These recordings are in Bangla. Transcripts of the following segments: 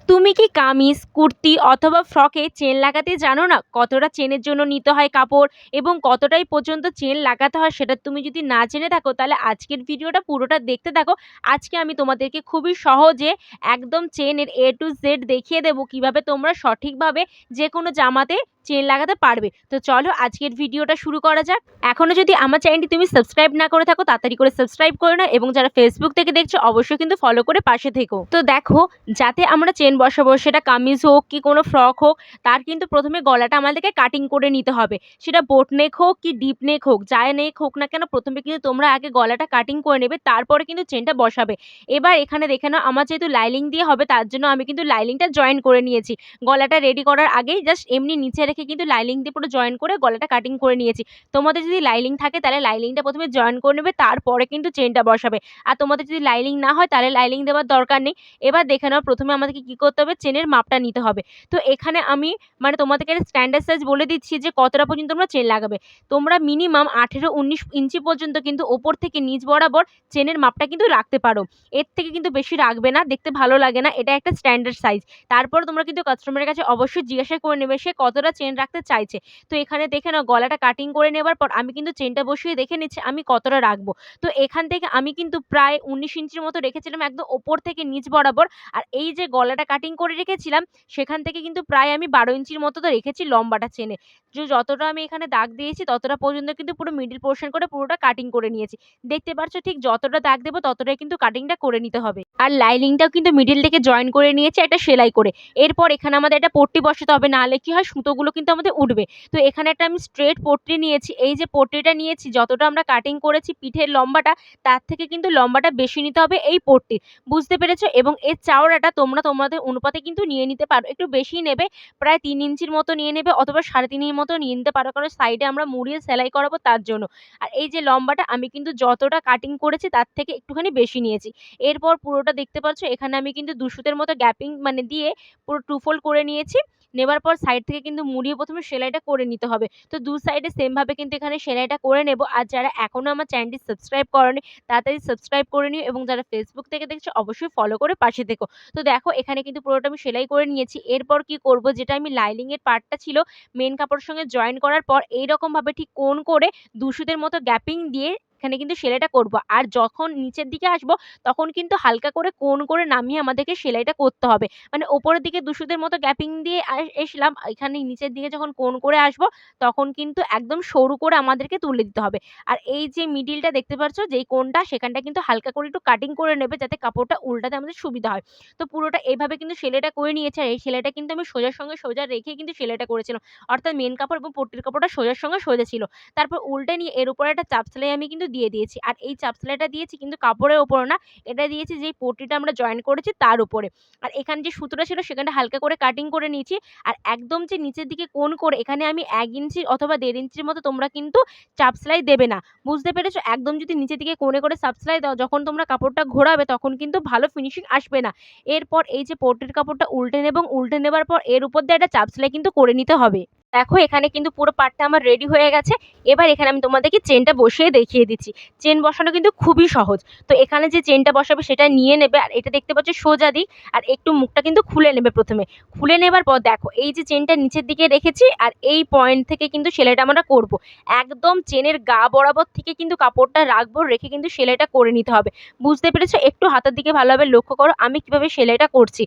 তুমি কি কামিজ, কুর্তি অথবা ফ্রকে চেন লাগাতে জানো না? কতটা চেনের জন্য নিতে হয় কাপড় এবং কতটাই পর্যন্ত চেন লাগাতে হয় সেটা তুমি যদি না জেনে থাকো তাহলে আজকের ভিডিওটা পুরোটা দেখতে থাকো। আজকে আমি তোমাদেরকে খুবই সহজে একদম চেনের A to Z দেখিয়ে দেবো কিভাবে তোমরা সঠিকভাবে যেকোনো জামাতে চেন লাগাতে পারবে। তো চলো আজকের ভিডিওটা শুরু করা যাক। এখনো যদি আমার চ্যানেলটি তুমি সাবস্ক্রাইব না করে থাকো তাড়াতাড়ি করে সাবস্ক্রাইব করে নাও এবং যারা ফেসবুক থেকে দেখছো অবশ্যই কিন্তু ফলো করে পাশে থেকো। তো দেখো, যাতে আমরা চেন বসাবো সেটা কামিজ হোক কি কোনো ফ্রক হোক, তার কিন্তু প্রথমে গলাটা আমাদেরকে কাটিং করে নিতে হবে। সেটা বোট নেক হোক কি ডিপ নেক হোক, যাই নেক হোক না কেন, প্রথমে কিন্তু তোমরা আগে গলাটা কাটিং করে নেবে, তারপরে কিন্তু চেনটা বসাবে। এবার এখানে দেখে নাও, আমার যেহেতু লাইলিং দিয়ে হবে তার জন্য আমি কিন্তু লাইলিংটা জয়েন করে নিয়েছি। গলাটা রেডি করার আগেই জাস্ট এমনি নিচে রেখে কিন্তু লাইলিং দিয়ে পুরো জয়েন করে গলাটা কাটিং করে নিয়েছি। তোমাদের যদি লাইলিং থাকে তাহলে লাইলিংটা প্রথমে জয়েন করে নেবে, তারপরে কিন্তু চেনটা বসাবে। আর তোমাদের যদি লাইলিং না হয় তাহলে লাইলিং দেওয়ার দরকার নেই। এবার দেখে নাও, প্রথমে আমাদেরকে কি করতে হবে, চেনের মাপটা নিতে হবে। তো এখানে আমি তোমাদেরকে স্ট্যান্ডার্ড সাইজ বলে দিচ্ছি যে কতটা পর্যন্ত তোমরা চেন লাগাবে। তোমরা মিনিমাম 18-19 ইঞ্চি পর্যন্ত কিন্তু ওপর থেকে নিচ বরাবর চেনের মাপটা কিন্তু রাখতে পারো। এর থেকে কিন্তু বেশি রাখবে না, দেখতে ভালো লাগে না, এটা একটা স্ট্যান্ডার্ড সাইজ। তারপর তোমরা কিন্তু কাস্টমারের কাছে অবশ্যই জিজ্ঞাসা করে নেবে সে কতটা চেন রাখতে চাইছে। তো এখানে দেখে নাও, গলাটা কাটিং করে নেবার পর আমি কিন্তু চেনটা বসিয়ে দেখে নিচ্ছি আমি কতটা রাখবো। তো এখান থেকে আমি কিন্তু প্রায় 19 ইঞ্চির মতো রেখেছিলাম একদম ওপর থেকে নিচ বরাবর। আর এই যে গলাটা কাটিং করে রেখেছিলাম সেখান থেকে কিন্তু প্রায় আমি 12 ইঞ্চির মতো তো রেখেছি লম্বাটা চেনে। যতটা আমি এখানে দাগ দিয়েছি ততটা পর্যন্ত কিন্তু পুরো মিডিল পোর্শন করে পুরোটা কাটিং করে নিয়েছি। দেখতে পাচ্ছ, ঠিক যতটা দাগ দেবো ততটাই কিন্তু কাটিংটা করে নিতে হবে। আর লাইনিংটাও কিন্তু মিডিল থেকে জয়েন করে নিয়েছি একটা সেলাই করে। এরপর এখানে আমাদের একটা পট্টি বসাতে হবে, নাহলে কি হয়, সুতোগুলো কিন্তু আমাদের উঠবে। তো এখানে একটা আমি স্ট্রেট পট্টি নিয়েছি। এই যে পট্টিটা নিয়েছি, যতটা আমরা কাটিং করেছি পিঠের লম্বাটা তার থেকে কিন্তু লম্বাটা বেশি নিতে হবে এই পট্টির। বুঝতে পেরেছো? এবং এর চওড়াটা তোমরা তোমাদের অনুপাতে কিন্তু নিয়ে নিতে পারো, একটু বেশি নেবে, প্রায় 3 ইঞ্চির মতো নিয়ে নেবে অথবা 3.5 মতো নিয়ে নিতে পারো, কারণ সাইডে আমরা মুড়িয়ে সেলাই করাবো তার জন্য। আর এই যে লম্বাটা আমি কিন্তু যতটা কাটিং করেছি তার থেকে একটুখানি বেশি নিয়েছি। এরপর পুরোটা দেখতে পাচ্ছ, এখানে আমি কিন্তু 2 সুতের মতো গ্যাপিং দিয়ে পুরো 2 ফোল্ড করে নিয়েছি। নেবার পর সাইড থেকে কিন্তু মুড়িয়ে প্রথমে সেলাইটা করে নিতে হবে। তো 2 সাইডে সেম ভাবে কিন্তু এখানে সেলাইটা করে নেব। আর যারা এখনো আমার চ্যানেলটি সাবস্ক্রাইব করোনি তাড়াতাড়ি সাবস্ক্রাইব করে নিও এবং যারা ফেসবুক থেকে দেখছো অবশ্যই ফলো করে পাশে থেকো। তো দেখো, এখানে কিন্তু পুরোটা আমি সেলাই করে নিয়েছি। এরপর কি করব, যেটা আমি লাইনিং এর পার্টটা ছিল মেইন কাপড়ের সঙ্গে জয়েন করার পর এইরকম ভাবে ঠিক কোণ করে 2 সুতের মতো গ্যাপিং দিয়ে এখানে কিন্তু সেলাইটা করব। আর যখন নিচের দিকে আসবো তখন কিন্তু হালকা করে কোণ করে নামিয়ে আমাদেরকে সেলাইটা করতে হবে। ওপরের দিকে 2 সুতের মতো গ্যাপিং দিয়ে এসলাম, এখানে নিচের দিকে যখন কোণ করে আসবো তখন কিন্তু একদম সরু করে আমাদেরকে তুলে দিতে হবে। আর এই যে মিডিলটা দেখতে পাচ্ছ, যেই কোণটা সেখানটা কিন্তু হালকা করে একটু কাটিং করে নেবে যাতে কাপড়টা উল্টাতে আমাদের সুবিধা হয়। তো পুরোটা এইভাবে কিন্তু সেলাইটা করে নিয়েছি। আর এই সেলাইটা কিন্তু আমি সোজার সঙ্গে সোজা রেখে কিন্তু সেলাইটা করেছিলাম, অর্থাৎ মেন কাপড় এবং পট্টির কাপড়টা সোজার সঙ্গে সোজা ছিল। তারপর উল্টে নিয়ে এর উপরে একটা চাপ সেলাই আমি কিন্তু দিয়ে দিয়েছি। আর এই চাপ সেলাইটা দিয়েছি কিন্তু কাপড়ের ওপরে না, এটা দিয়েছি যেই পট্টিটা আমরা জয়েন করেছি তার উপরে। আর এখানে যে সুতোটা ছিল সেখানটা হালকা করে কাটিং করে নিয়েছি। আর একদম যে নিচের দিকে কোণ করে এখানে আমি 1 ইঞ্চি অথবা 1.5 ইঞ্চির মতো তোমরা কিন্তু চাপ সেলাই দেবে না। বুঝতে পেরেছো? একদম যদি নিচের দিকে কোণে করে চাপ সেলাই দাও, যখন তোমরা কাপড়টা ঘোরাবে তখন কিন্তু ভালো ফিনিশিং আসবে না। এরপর এই যে পট্টির কাপড়টা উল্টে নেব, উল্টে নেবার পর এর উপর দিয়ে একটা চাপ সেলাই কিন্তু করে নিতে হবে। দেখো, এখানে কিন্তু পুরো পার্টটা আমার রেডি হয়ে গেছে। এবার এখানে আমি তোমাদেরকে চেনটা বসিয়ে দেখিয়ে দিচ্ছি। চেন বসানো কিন্তু খুবই সহজ। তো এখানে যে চেনটা বসাবে সেটা নিয়ে নেবে, আর এটা দেখতে পাচ্ছ সোজা দিক, আর একটু মুখটা কিন্তু খুলে নেবে প্রথমে। খুলে নেবার পর দেখো, এই যে চেনটা নিচের দিকে রেখেছি আর এই পয়েন্ট থেকে কিন্তু সেলাইটা আমরা করব। একদম চেনের গা বরাবর থেকে কিন্তু কাপড়টা রাখবো, রেখে কিন্তু সেলাইটা করে নিতে হবে। বুঝতে পেরেছো? একটু হাতের দিকে ভালোভাবে লক্ষ্য করো আমি কিভাবে সেলাইটা করছি।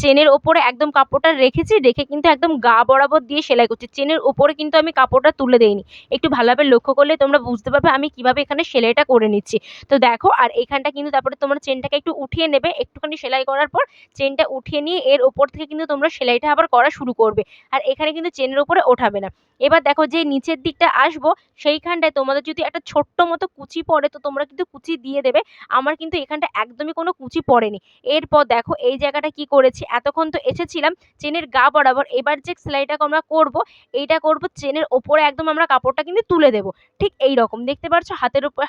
চেনের ওপরে একদম কাপড়টা রেখেছি, রেখে কিন্তু একদম গা বরাবর দিয়ে সেলাই করছি। চেনের উপরে কিন্তু আমি কাপড়টা তুলে দেইনি। একটু ভালোভাবে লক্ষ্য করলে তোমরা বুঝতে পারবে আমি কিভাবে এখানে সেলাইটা করে নিচ্ছি। তো দেখো, আর এইখানটা কিন্তু তারপরে তোমরা চেনটাকে একটু উঠিয়ে নেবে, একটুখানি সেলাই করার পর চেনটা উঠিয়ে নিয়ে এর ওপর থেকে কিন্তু তোমরা সেলাইটা আবার করা শুরু করবে। আর এখানে কিন্তু চেনের উপরে ওঠাবে না। এবার দেখো, যে নিচের দিকটা আসবো সেইখানটায় তোমাদের যদি একটা ছোট্ট মতো কুচি পড়ে তো তোমরা কিন্তু কুচি দিয়ে দেবে। আমার কিন্তু এখানটা একদমই কোনো কুচি পড়েনি। এরপর দেখো, এই জায়গাটা কি করেছি, এতক্ষণ তো এসেছিলাম চেনের গা বরাবর, এবার যে সেলাইটা আমরা করব এইটা করব, চেনের ওপরে একদম আমরা কাপড়টা কিন্তু তুলে দেব। ঠিক এইরকম দেখতে পাচ্ছ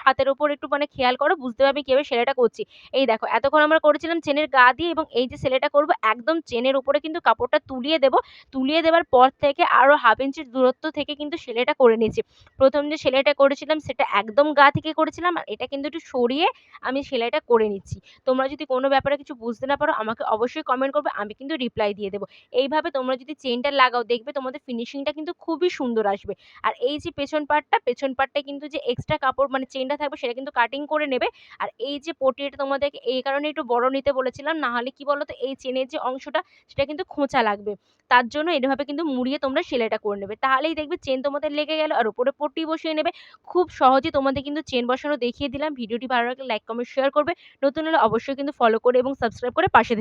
হাতের ওপর একটু মানে খেয়াল করো, বুঝতে পারবে কিভাবে সেলাইটা করছি। এই দেখো এতক্ষণ আমরা করেছিলাম চেনের গা দিয়ে, এবং এই যে সেলাইটা করব একদম চেনের উপরে কিন্তু কাপড়টা তুলিয়ে দেব। তুলিয়ে দেওয়ার পর থেকে আরো 1/2 ইঞ্চির দূরত্ব থেকে কিন্তু সেলাইটা করে নিয়েছি। ১ম যে সেলাইটা করেছিলাম সেটা একদম গা থেকে করেছিলাম, আর এটা কিন্তু একটু সরিয়ে আমি সেলাইটা করে নিচ্ছি। তোমরা যদি কোনো ব্যাপারে কিছু বুঝতে না পারো আমাকে অবশ্যই কমেন্ট করবে, আমি কিন্তু রিপ্লাই দিয়ে দেব। এইভাবে তোমরা যদি চেইনটা লাগাও দেখবে তোমাদের ফিনিশিংটা কিন্তু খুবই সুন্দর আসবে। আর এই যে পেছন পার্টটায় কিন্তু যে এক্সট্রা কাপড় মানে চেইনটা থাকবে সেটা কিন্তু কাটিং করে নেবে। আর এই যে পটিটা তোমাদেরকে এই কারণে একটু বড় নিতে বলেছিলাম, না হলে কি বলো তো এই চেনের যে অংশটা সেটা কিন্তু খোঁচা লাগবে। তার জন্য এভাবে কিন্তু মুড়িয়ে তোমরা সেলাইটা করে নেবে। তাহলেই দেখবে চেন তোমাদের লেগে গেল, আর উপরে পট্টি বসিয়ে নেবে। খুব সহজেই তোমাদের কিন্তু চেন বসানো দেখিয়ে দিলাম। ভিডিওটি ভালো লাগলে লাইক, কমেন্ট, শেয়ার করবে। নতুন হলে অবশ্যই কিন্তু ফলো করে এবং সাবস্ক্রাইব করে পাশে